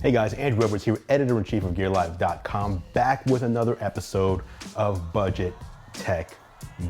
Hey guys, Andrew Edwards here, editor-in-chief of GearLive.com, back with another episode of Budget Tech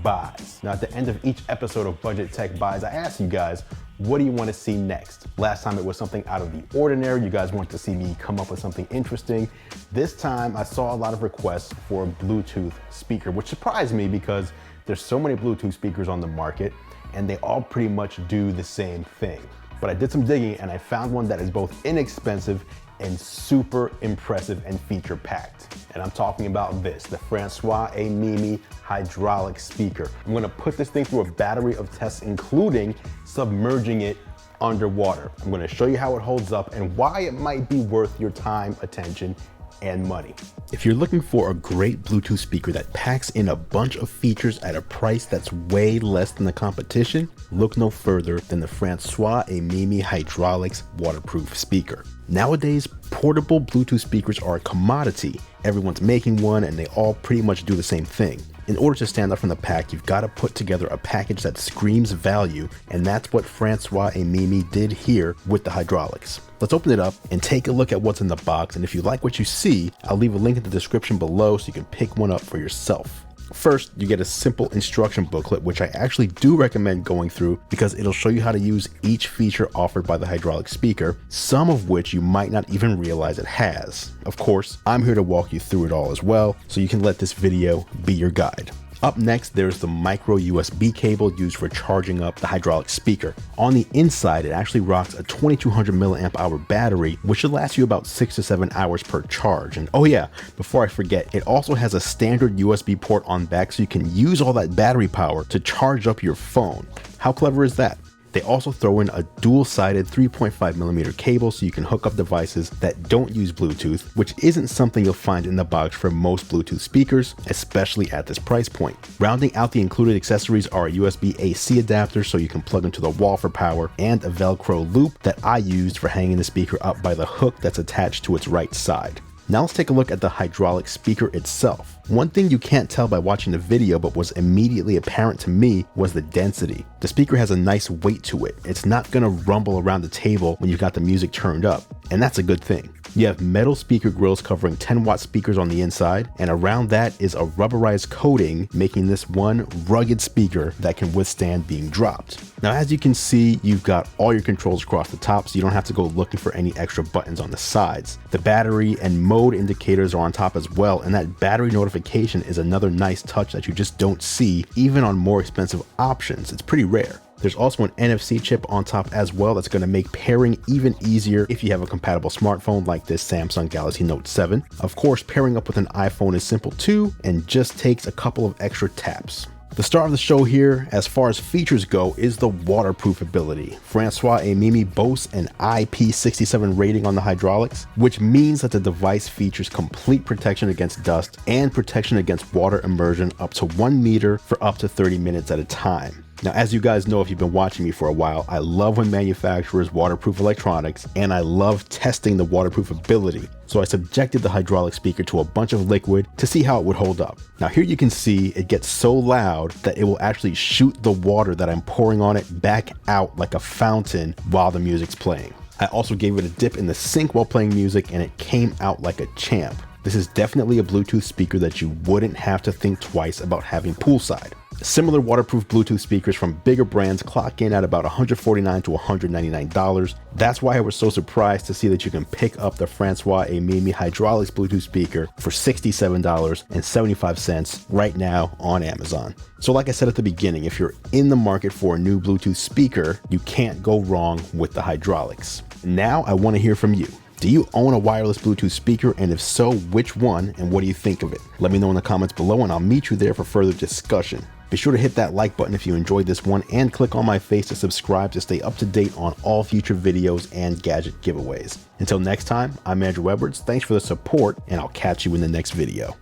Buys. Now at the end of each episode of Budget Tech Buys, I ask you guys, what do you want to see next? Last time it was something out of the ordinary. You guys want to see me come up with something interesting. This time I saw a lot of requests for a Bluetooth speaker, which surprised me because there's so many Bluetooth speakers on the market and they all pretty much do the same thing. But I did some digging and I found one that is both inexpensive and super impressive and feature packed. And I'm talking about this, the Francois Amimi hydraulic speaker. I'm gonna put this thing through a battery of tests, including submerging it underwater. I'm gonna show you how it holds up and why it might be worth your time, attention, and money. If you're looking for a great Bluetooth speaker that packs in a bunch of features at a price that's way less than the competition, look no further than the Francois Amimi Hydraulics waterproof speaker. Nowadays, portable Bluetooth speakers are a commodity. Everyone's making one and they all pretty much do the same thing. In order to stand out from the pack, you've got to put together a package that screams value, and that's what Francois Amimi did here with the hydraulics. Let's open it up and take a look at what's in the box, and if you like what you see, I'll leave a link in the description below so you can pick one up for yourself. First, you get a simple instruction booklet, which I actually do recommend going through because it'll show you how to use each feature offered by the hydraulic speaker, some of which you might not even realize it has. Of course, I'm here to walk you through it all as well, so you can let this video be your guide. Up next, there's the micro USB cable used for charging up the hydraulic speaker. On the inside, it actually rocks a 2200 milliamp hour battery, which should last you about 6 to 7 hours per charge. And oh yeah, before I forget, it also has a standard USB port on back so you can use all that battery power to charge up your phone. How clever is that? They also throw in a dual-sided 3.5mm cable so you can hook up devices that don't use Bluetooth, which isn't something you'll find in the box for most Bluetooth speakers, especially at this price point. Rounding out the included accessories are a USB AC adapter so you can plug into the wall for power, and a Velcro loop that I used for hanging the speaker up by the hook that's attached to its right side. Now let's take a look at the hydraulic speaker itself. One thing you can't tell by watching the video but was immediately apparent to me was the density. The speaker has a nice weight to it. It's not gonna rumble around the table when you've got the music turned up, and that's a good thing. You have metal speaker grills covering 10-watt speakers on the inside, and around that is a rubberized coating, making this one rugged speaker that can withstand being dropped. Now, as you can see, you've got all your controls across the top, so you don't have to go looking for any extra buttons on the sides. The battery and mode indicators are on top as well, and that battery notification is another nice touch that you just don't see even on more expensive options. It's pretty rare. There's also an NFC chip on top as well that's going to make pairing even easier if you have a compatible smartphone like this Samsung Galaxy Note 7. Of course, pairing up with an iPhone is simple too and just takes a couple of extra taps. The star of the show here, as far as features go, is the waterproof ability. Francois Amimi boasts an IP67 rating on the hydraulics, which means that the device features complete protection against dust and protection against water immersion up to 1 meter for up to 30 minutes at a time. Now, as you guys know, if you've been watching me for a while, I love when manufacturers waterproof electronics, and I love testing the waterproof ability. So I subjected the hydraulic speaker to a bunch of liquid to see how it would hold up. Now here you can see it gets so loud that it will actually shoot the water that I'm pouring on it back out like a fountain while the music's playing. I also gave it a dip in the sink while playing music and it came out like a champ. This is definitely a Bluetooth speaker that you wouldn't have to think twice about having poolside. Similar waterproof Bluetooth speakers from bigger brands clock in at about $149 to $199. That's why I was so surprised to see that you can pick up the Francois Amimi Hydraulics Bluetooth speaker for $67.75 right now on Amazon. So like I said at the beginning, if you're in the market for a new Bluetooth speaker, you can't go wrong with the hydraulics. Now I want to hear from you. Do you own a wireless Bluetooth speaker, and if so, which one, and what do you think of it? Let me know in the comments below and I'll meet you there for further discussion. Be sure to hit that like button if you enjoyed this one and click on my face to subscribe to stay up to date on all future videos and gadget giveaways. Until next time, I'm Andrew Edwards. Thanks for the support and I'll catch you in the next video.